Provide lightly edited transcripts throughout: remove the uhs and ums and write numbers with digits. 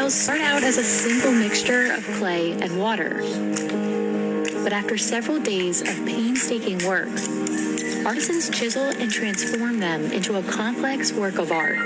tiles start out as a simple mixture of clay and water. But after several days of painstaking work, artisans chisel and transform them into a complex work of art.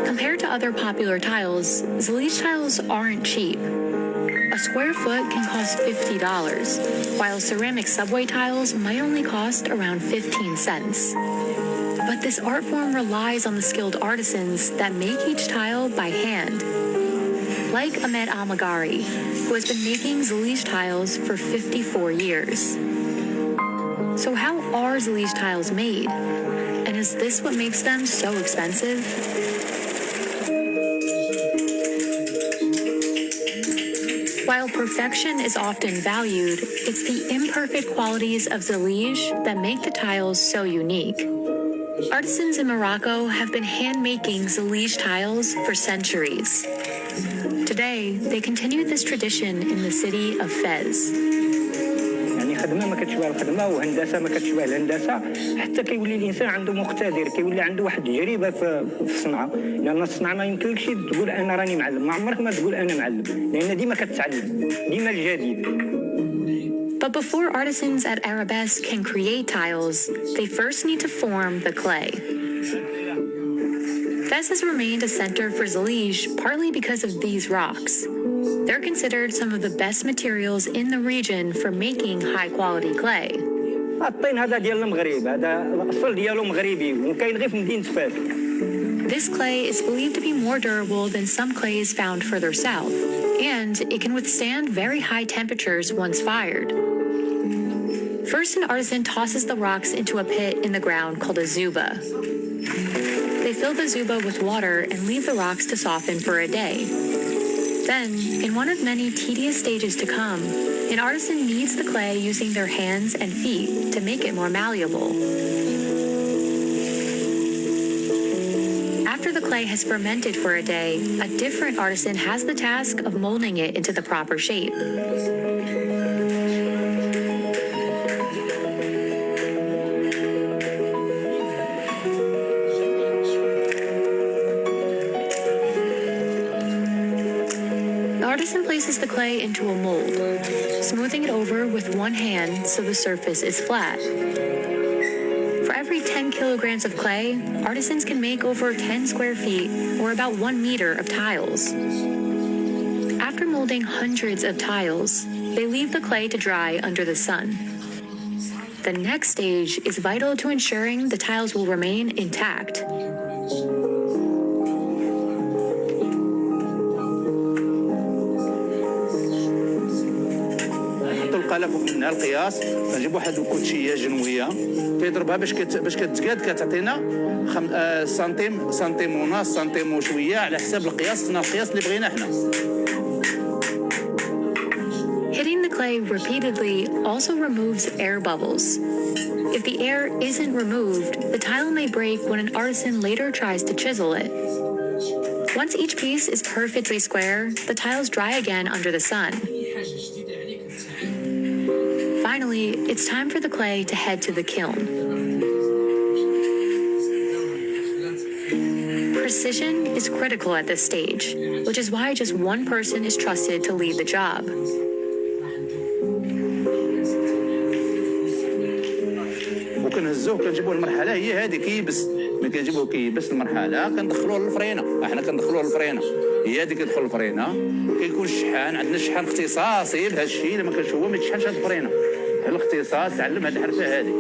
Compared to other popular tiles, Zalij tiles aren't cheap. A square foot can cost $50, while ceramic subway tiles might only cost around 15 cents. But this art form relies on the skilled artisans that make each tile by hand. Like Ahmed Al-Magari, who has been making Zalij tiles for 54 years. So how are Zalij tiles made? And is this what makes them so expensive? While perfection is often valued, it's the imperfect qualities of Zalij that make the tiles so unique. Artisans in Morocco have been hand-making Zalij tiles for centuries. Today, they continue this tradition in the city of Fez. يعني خدمه ما كتشبه الخدمه وهندسه ما كتشبه الهندسه حتى كيولي الانسان عنده مقتدر كيولي عنده واحد التجربه في الصنعه لان الصنعه ما يمكنلكش تقول انا راني معلم ما عمرك ما تقول انا معلم لان ديما كتتعلم ديما الجديد. But before artisans at Arabesque can create tiles, they first need to form the clay. Fez has remained a center for Zalij partly because of these rocks. They're considered some of the best materials in the region for making high-quality clay. الطين هذا ديال المغرب هذا الأصيل ديالو مغربي وكاين غير في مدينة فاس. This clay is believed to be more durable than some clays found further south, and it can withstand very high temperatures once fired. First, an artisan tosses the rocks into a pit in the ground called a zuba. They fill the zuba with water and leave the rocks to soften for a day. Then, in one of many tedious stages to come, an artisan kneads the clay using their hands and feet to make it more malleable. After the clay has fermented for a day, a different artisan has the task of molding it into the proper shape. The artisan places the clay into a mold, smoothing it over with one hand so the surface is flat. For every 10 kilograms of clay, artisans can make over 10 square feet, or about 1 meter of tiles. After molding hundreds of tiles, they leave the clay to dry under the sun. The next stage is vital to ensuring the tiles will remain intact. منها القياس نجيب واحد الكوتشيه جنويه كيضربها باش كتزكاد كتعطينا سنتيم ونص سنتيم وشويه على حساب القياس اللي بغينا حنا. Hitting the clay repeatedly also removes air bubbles. If the air isn't removed, the tile may break when an artisan later tries to chisel it. Once each piece is perfectly square, the tiles dry again under the sun. Finally, it's time for the clay to head to the kiln. Precision is critical at this stage, which is why just one person is trusted to lead the job. وكنهزوه كنجيبوه المرحله هي هذه كيبس ملي كنجيبوه كيبس المرحله كندخلوه للفرينه احنا كندخلوه للفرينه هي هذه كتدخل الفرينه كيكون الشحان عندنا شحان اختصاصي لهذا الشيء اللي ما كانش هو ما يتشحنش هذه الفرينه الاختصاص تعلم هذه الحرفه هذه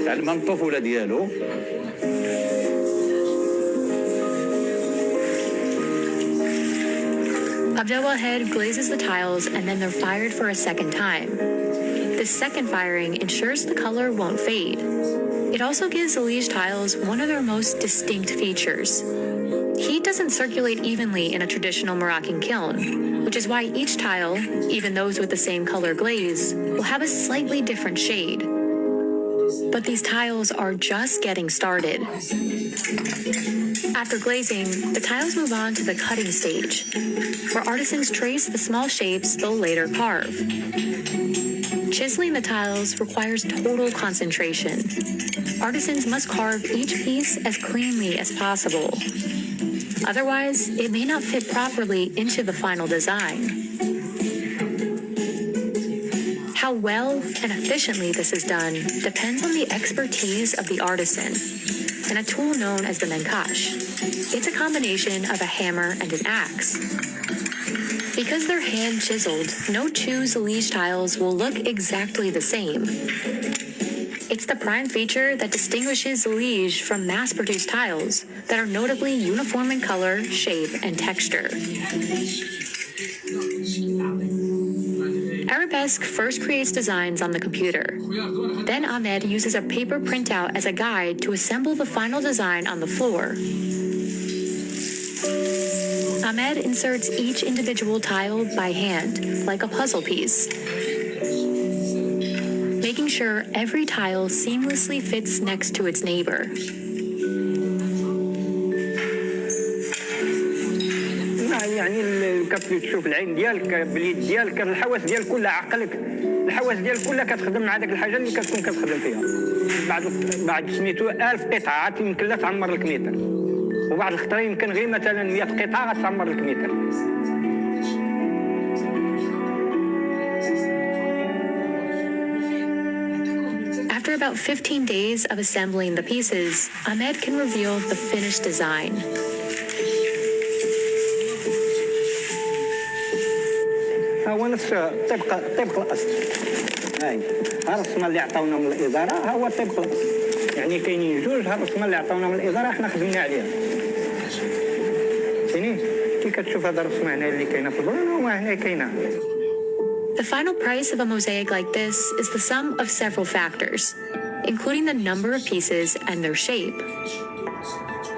تعلمها من الطفوله ديالو. Abdelwahed glazes the tiles and then they're fired for a second time. This second firing ensures the color won't fade. It also gives Zalij tiles one of their most distinct features. Heat doesn't circulate evenly in a traditional Moroccan kiln, which is why each tile, even those with the same color glaze, will have a slightly different shade. But these tiles are just getting started. After glazing, the tiles move on to the cutting stage, where artisans trace the small shapes they'll later carve. Chiseling the tiles requires total concentration. Artisans must carve each piece as cleanly as possible. Otherwise, it may not fit properly into the final design. How well and efficiently this is done depends on the expertise of the artisan and a tool known as the menkash. It's a combination of a hammer and an axe. Because they're hand-chiseled, no two Zalij tiles will look exactly the same. It's the prime feature that distinguishes Zalij from mass-produced tiles that are notably uniform in color, shape, and texture. Arabesque first creates designs on the computer. Then Ahmed uses a paper printout as a guide to assemble the final design on the floor. Ahmed inserts each individual tile by hand, like a puzzle piece, making sure every tile seamlessly fits next to its neighbor. يعني كتشوف العين ديالك باليد ديالك الحواس ديالك كلها عقلك الحواس ديالك كلها كتخدم مع داك الحاجه اللي كتكون كتخدم فيها بعد سميتو 1000 قطعه يمكن لا تعمر لك متر وبعد الخطره يمكن غير مثلا 100 قطعه غتعمر لك متر. After about 15 days of assembling the pieces, Ahmed can reveal the finished design. هو نفس طبق الاصل. هاي الرسمه اللي عطاونا من الاداره هو طبق الاصل. يعني كاينين جوج الرسمه اللي عطاونا من الاداره احنا خدمنا عليها. فهمتيني؟ كي كتشوف هذا الرسمه هنا اللي كاينه في البرونه وهنا كاينه. The final price of a mosaic like this is the sum of several factors, including the number of pieces and their shape.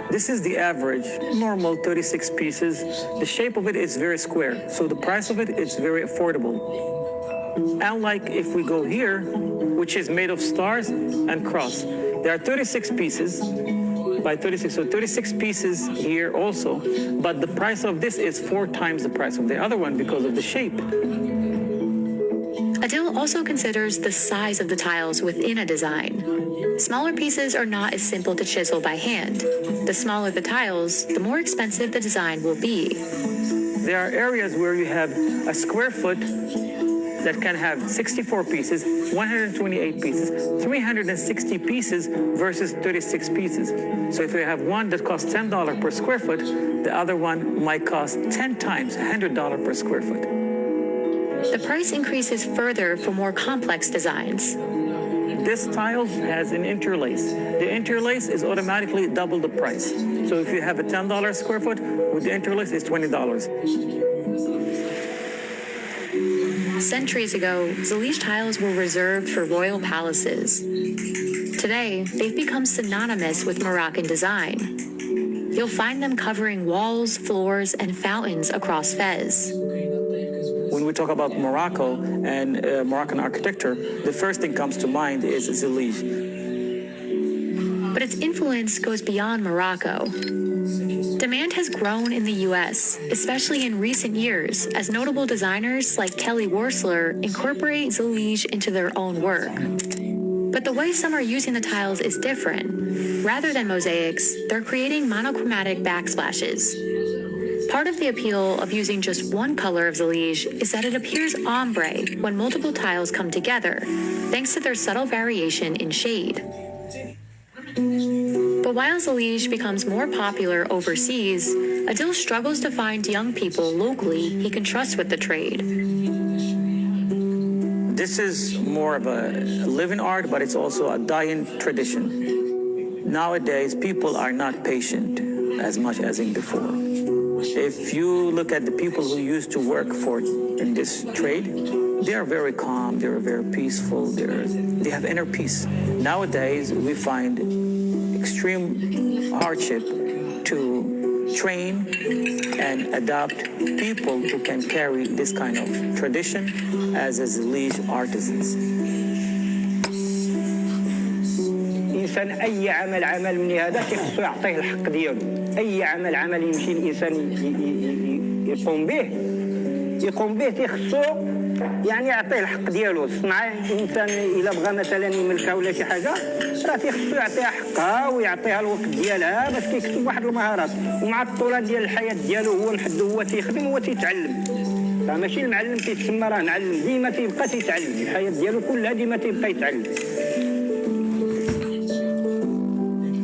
This is the average, normal 36 pieces. The shape of it is very square, so the price of it is very affordable. Unlike if we go here, which is made of stars and cross. There are 36 pieces by 36, so 36 pieces here also, but the price of this is 4 times the price of the other one because of the shape. Adil also considers the size of the tiles within a design. Smaller pieces are not as simple to chisel by hand. The smaller the tiles, the more expensive the design will be. There are areas where you have a square foot that can have 64 pieces, 128 pieces, 360 pieces versus 36 pieces. So if you have one that costs $10 per square foot, the other one might cost 10 times, $100 per square foot. The price increases further for more complex designs. This tile has an interlace. The interlace is automatically double the price. So if you have a $10 square foot, with the interlace it's $20. Centuries ago, Zalij tiles were reserved for royal palaces. Today, they've become synonymous with Moroccan design. You'll find them covering walls, floors, and fountains across Fez. When we talk about Morocco and Moroccan architecture, the first thing comes to mind is Zalij. But its influence goes beyond Morocco. Demand has grown in the U.S., especially in recent years, as notable designers like Kelly Worsler incorporate Zalij into their own work. But the way some are using the tiles is different. Rather than mosaics, they're creating monochromatic backsplashes. Part of the appeal of using just one color of Zalij is that it appears ombre when multiple tiles come together, thanks to their subtle variation in shade. But while Zalij becomes more popular overseas, Adil struggles to find young people locally he can trust with the trade. This is more of a living art, but it's also a dying tradition. Nowadays, people are not patient as much as in before. If you look at the people who used to work in this trade, they are very calm, they are very peaceful, they have inner peace. Nowadays, we find extreme hardship to train and adopt people who can carry this kind of tradition as Zalij artisans. الانسان اي عمل من هذا خصو يعطيه الحق ديالو. اي عمل يمشي الانسان يقوم به خصو يعني يعطيه الحق ديالو. الصنعه الانسان الا بغى مثلا يملكها ولا شي حاجه راه تيخصو يعطيها حقها ويعطيها الوقت ديالها باش كيكتسب واحد المهارات، ومع الطوله ديال الحياه ديالو هو محدو هو تيخدم هو تيتعلم. فماشي المعلم تيتسمى راه معلم، ديما تيبقى تيتعلم، الحياه ديالو كلها ديما تيبقى يتعلم.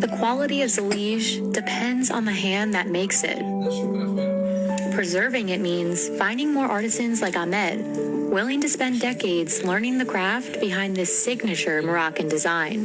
The quality of Zalij depends on the hand that makes it. Preserving it means finding more artisans like Ahmed, willing to spend decades learning the craft behind this signature Moroccan design.